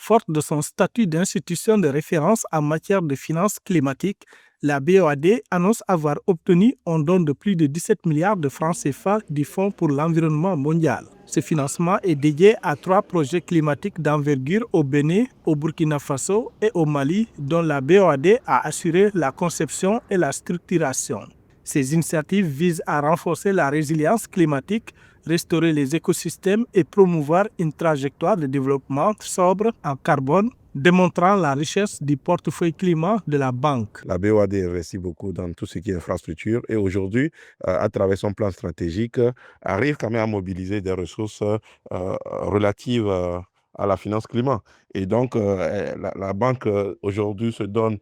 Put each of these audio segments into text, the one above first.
Forte de son statut d'institution de référence en matière de finances climatiques, la BOAD annonce avoir obtenu un don de plus de 17 milliards de francs CFA du Fonds pour l'environnement mondial. Ce financement est dédié à 3 projets climatiques d'envergure au Bénin, au Burkina Faso et au Mali, dont la BOAD a assuré la conception et la structuration. Ces initiatives visent à renforcer la résilience climatique, restaurer les écosystèmes et promouvoir une trajectoire de développement sobre en carbone, démontrant la richesse du portefeuille climat de la banque. La BOAD investit beaucoup dans tout ce qui est infrastructure et aujourd'hui, à travers son plan stratégique, arrive quand même à mobiliser des ressources relatives à la finance climat. Et donc, la banque aujourd'hui se donne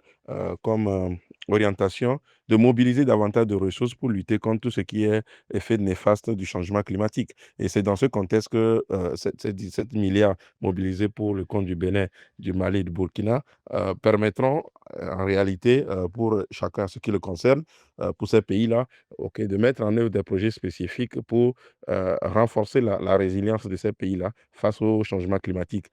comme orientation de mobiliser davantage de ressources pour lutter contre tout ce qui est effet néfaste du changement climatique. Et c'est dans ce contexte que ces 17 milliards mobilisés pour le compte du Bénin, du Mali et du Burkina permettront en réalité, pour chacun ce qui le concerne, pour ces pays-là, de mettre en œuvre des projets spécifiques pour renforcer la résilience de ces pays-là face au changement climatique.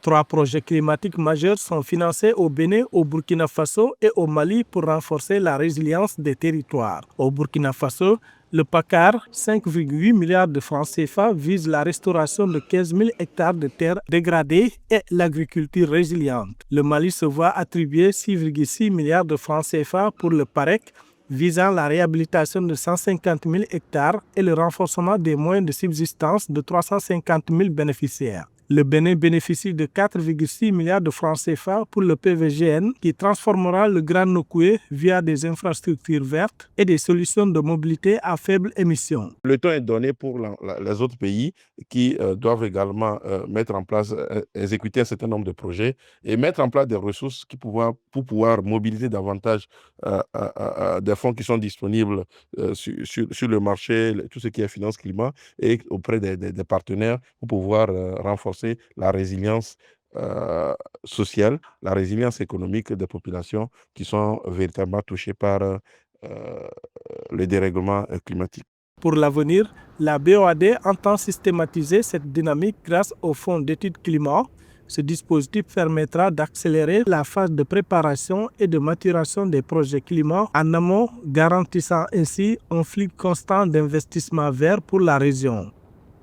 3 projets climatiques majeurs sont financés au Bénin, au Burkina Faso et au Mali pour renforcer la résilience des territoires. Au Burkina Faso, le PACAR, 5,8 milliards de francs CFA, vise la restauration de 15 000 hectares de terres dégradées et l'agriculture résiliente. Le Mali se voit attribuer 6,6 milliards de francs CFA pour le PAREC, visant la réhabilitation de 150 000 hectares et le renforcement des moyens de subsistance de 350 000 bénéficiaires. Le Bénin bénéficie de 4,6 milliards de francs CFA pour le PVGN qui transformera le Grand Nokoué via des infrastructures vertes et des solutions de mobilité à faible émission. Le temps est donné pour les autres pays qui doivent également mettre en place, exécuter un certain nombre de projets et mettre en place des ressources pour pouvoir mobiliser davantage des fonds qui sont disponibles sur le marché, tout ce qui est finance climat et auprès des partenaires pour pouvoir renforcer la résilience sociale, la résilience économique des populations qui sont véritablement touchées par le dérèglement climatique. Pour l'avenir, la BOAD entend systématiser cette dynamique grâce au Fonds d'études climat. Ce dispositif permettra d'accélérer la phase de préparation et de maturation des projets climat en amont, garantissant ainsi un flux constant d'investissement vert pour la région.